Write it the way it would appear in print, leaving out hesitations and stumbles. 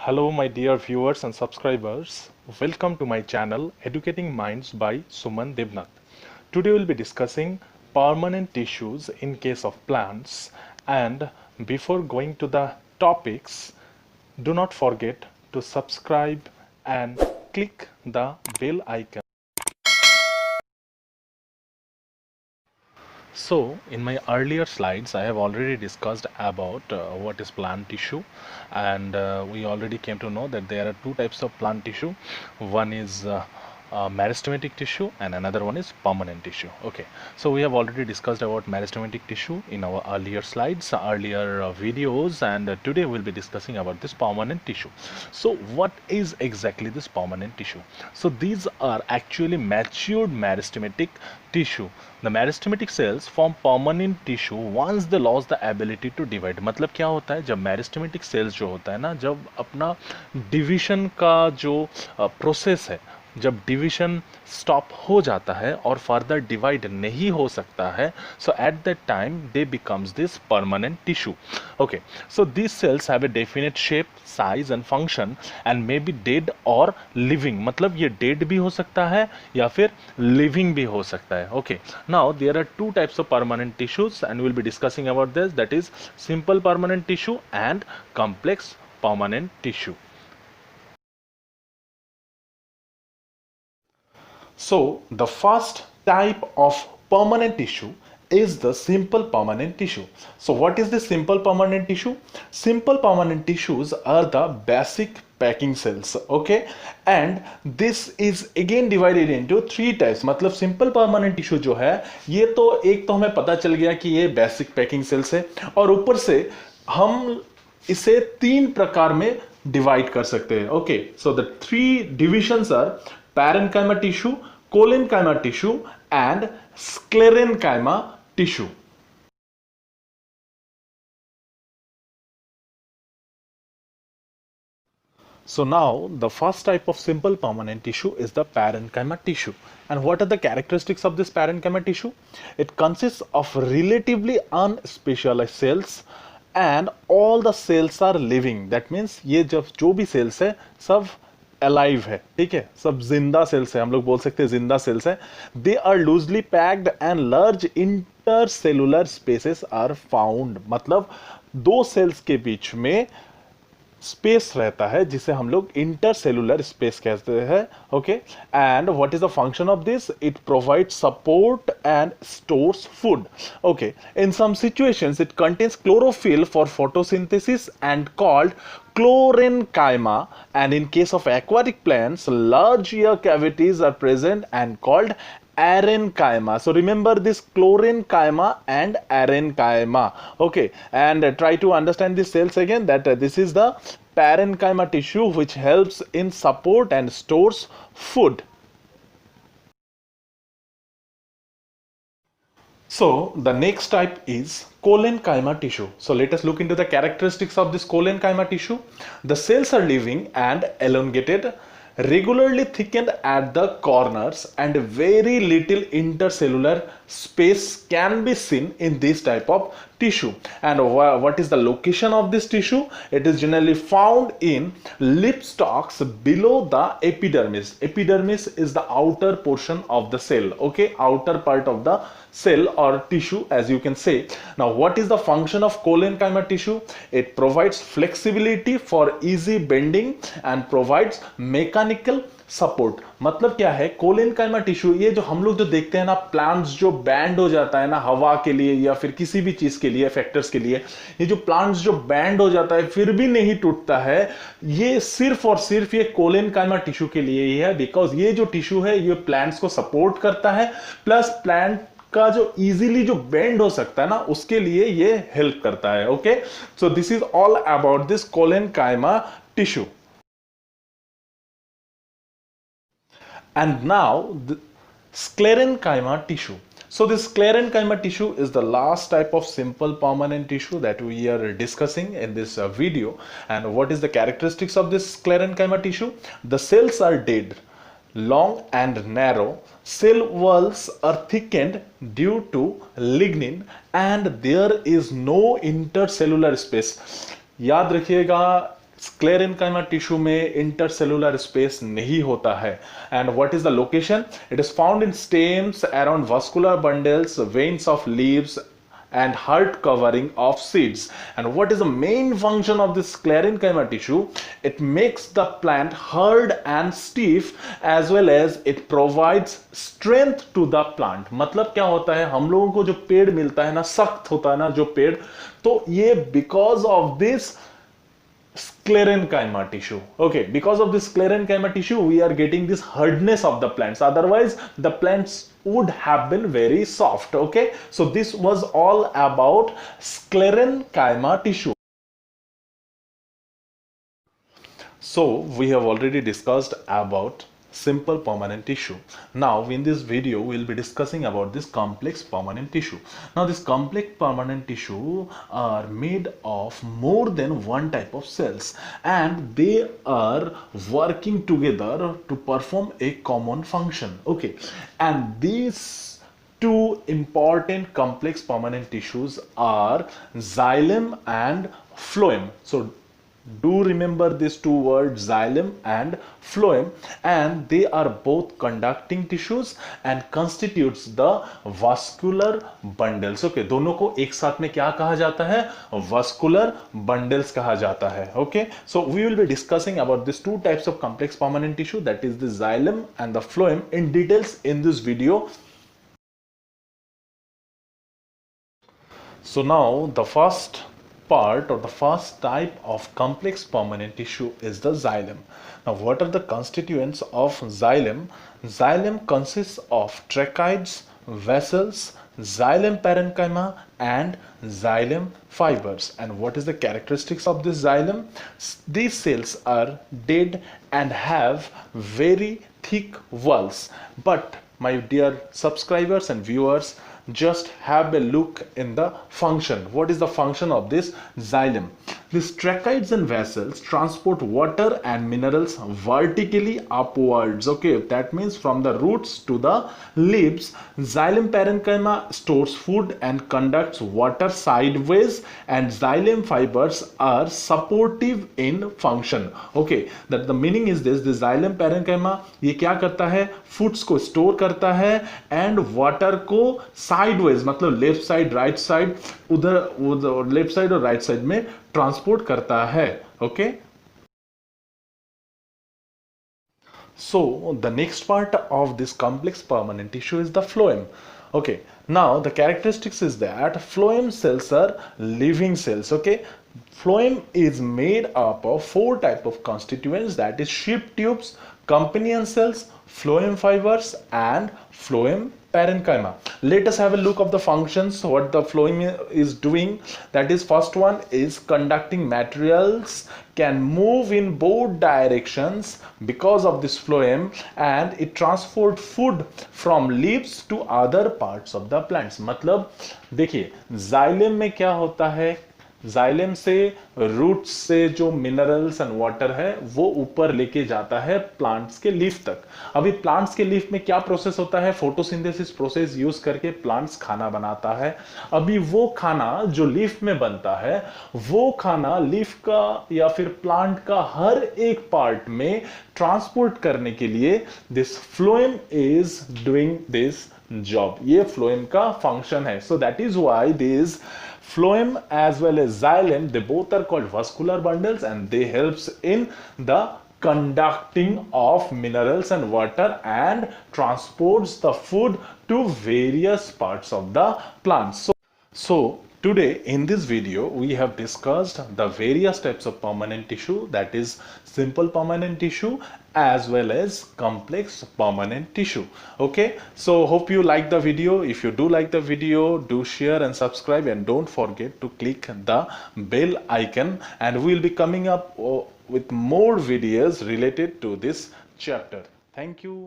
Hello, my dear viewers and subscribers. Welcome to my channel Educating Minds by Suman Devnath. Today we'll be discussing permanent tissues in case of plants. And before going to the topics, do not forget to subscribe and click the bell icon. So, in my earlier slides, I have already discussed about what is plant tissue, and we already came to know that there are two types of plant tissue. One is meristematic tissue, and another one is permanent tissue. Okay, so we have already discussed about meristematic tissue in our earlier slides, earlier videos, and today we'll be discussing about this permanent tissue. So, what is exactly this permanent tissue? So, these are actually matured meristematic tissue. The meristematic cells form permanent tissue once they lost the ability to divide. मतलब क्या होता है, जब meristematic cells जो होता है ना, जब अपना डिविजन का जो प्रोसेस है, जब डिवीजन स्टॉप हो जाता है और फर्दर डिवाइड नहीं हो सकता है, so at that time they becomes this permanent tissue. Okay, so this cells have a definite shape, size and function and may be dead और लिविंग. मतलब ये डेड भी हो सकता है या फिर लिविंग भी हो सकता है. Okay, now there are two types of permanent tissues and will be discussing about this, that is simple permanent tissue and complex permanent tissue. So, the first type of permanent tissue is the simple permanent tissue. So, what is the simple permanent tissue? Simple permanent tissues are the basic packing cells, okay, and this is again divided into three types. मतलब simple permanent tissue जो है, ये तो एक तो हमें पता चल गया कि ये basic packing cells है, और ऊपर से हम इसे तीन प्रकार में डिवाइड कर सकते हैं. Okay, so the three divisions are parenchyma tissue, collenchyma tissue and sclerenchyma tissue. So now the first type of simple permanent tissue is the parenchyma tissue. And what are the characteristics of this parenchyma tissue? It consists of relatively unspecialized cells and all the cells are living. That means ये जब जो भी cells है सब alive है, ठीक है, सब जिंदा सेल्स है, हम लोग बोल सकते हैं जिंदा सेल्स है. They are loosely packed and large intercellular spaces are found. मतलब दो सेल्स के बीच में स्पेस रहता है जिसे हम लोग इंटरसेलुलर स्पेस कहते हैं. Okay, and what is the function of this? It provides support and stores food. Okay, in some situations it contains chlorophyll for photosynthesis and called chlorenchyma, and in case of aquatic plants large ear cavities are present and called arenchyma. So remember this chlorenchyma and arenchyma. Okay, and try to understand these cells again, that this is the parenchyma tissue which helps in support and stores food. So the next type is collenchyma tissue. So let us look into the characteristics of this collenchyma tissue. The cells are living and elongated, regularly thickened at the corners, and very little intercellular space can be seen in this type of tissue. And what is the location of this tissue? It is generally found in lip stalks below the epidermis. Epidermis is the outer portion of the cell, okay, outer part of the cell or tissue, as you can say. Now what is the function of collenchyma tissue? It provides flexibility for easy bending and provides mechanical support. मतलब क्या है collenchyma tissue? ये जो हम लोग जो देखते हैं ना, प्लांट्स जो बैंड हो जाता है ना हवा के लिए या फिर किसी भी चीज के लिए, फैक्टर्स के लिए, ये जो प्लांट्स जो बैंड हो जाता है फिर भी नहीं टूटता है, ये सिर्फ और सिर्फ ये कोलेनकाइमा टिश्यू के लिए ही है. बिकॉज ये जो टिश्यू है ये प्लांट्स को सपोर्ट करता है, प्लस प्लांट का जो इजीली जो बेंड हो सकता है ना उसके लिए ये हेल्प करता है. Okay, so this is all about this collenchyma tissue. And now the sclerenchyma tissue. So this sclerenchyma tissue is the last type of simple permanent tissue that we are discussing in this video. And what is the characteristics of this sclerenchyma tissue? The cells are dead, long and narrow. Cell walls are thickened due to lignin and there is no intercellular space. याद रखिएगा, sclerenchyma tissue में intercellular space नहीं होता है. And what is the location? It is found in stems around vascular bundles, veins of leaves and heart covering of seeds. And what is the main function of this sclerenchyma tissue? It makes the plant hard and stiff, as well as it provides strength to the plant. मतलब क्या होता है, हम लोगों को जो पेड़ मिलता है ना, सख्त होता है ना जो पेड़, तो ये because of this sclerenchyma tissue. Okay, because of this sclerenchyma tissue we are getting this hardness of the plants, otherwise the plants would have been very soft. Okay, so this was all about sclerenchyma tissue. So we have already discussed about simple permanent tissue. Now in this video we will be discussing about this complex permanent tissue. Now this complex permanent tissue are made of more than one type of cells, and they are working together to perform a common function. Okay, and these two important complex permanent tissues are xylem and phloem. So do remember these two words, xylem and phloem, and they are both conducting tissues and constitutes the vascular bundles. Okay, दोनों को एक साथ में क्या कहा जाता है? vascular bundles कहा जाता है. Okay, so we will be discussing about these two types of complex permanent tissue, that is the xylem and the phloem, in details in this video. So now the first part or the first type of complex permanent tissue is the xylem. Now what are the constituents of xylem? Xylem consists of tracheids, vessels, xylem parenchyma and xylem fibers. And what is the characteristics of this xylem? These cells are dead and have very thick walls. But my dear subscribers and viewers, just have a look in the function. What is the function of this xylem? These tracheids and vessels transport water and minerals vertically upwards. Okay, that means from the roots to the leaves. Xylem parenchyma stores food and conducts water sideways, and xylem fibers are supportive in function. Okay, that the meaning is this: the xylem parenchyma ये क्या करता है? Foods को store करता है and water को sideways, मतलब left side right side, उधर लेफ्ट साइड और राइट साइड में ट्रांसपोर्ट करता है. Okay, so the next part of this complex permanent tissue is the phloem. Okay, now the characteristics is that phloem cells are living cells. Okay, phloem is made up of four type of constituents, that is sheep tubes, companion cells, phloem fibers and phloem parenchyma. Let us have a look of the functions, what the phloem is doing. That is, first one is conducting materials can move in both directions because of this phloem, and it transport food from leaves to other parts of the plants. मतलब देखिए xylem में क्या होता है, xylem से roots से जो minerals and water है वो ऊपर लेके जाता है प्लांट्स के लीफ तक. अभी प्लांट्स के लीफ में क्या प्रोसेस होता है? फोटोसिंथेसिस प्रोसेस यूज करके प्लांट्स खाना बनाता है. अभी वो खाना जो लीफ में बनता है, वो खाना लीफ का या फिर प्लांट का हर एक पार्ट में ट्रांसपोर्ट करने के लिए this phloem is doing this job. ये फ्लोएम का फंक्शन है. So that is why this phloem as well as xylem, they both are called vascular bundles, and they helps in the conducting of minerals and water and transports the food to various parts of the plants. So today in this video we have discussed the various types of permanent tissue, that is simple permanent tissue as well as complex permanent tissue. Okay, so hope you like the video. If you do like the video, do share and subscribe, and don't forget to click the bell icon, and we will be coming up with more videos related to this chapter. Thank you.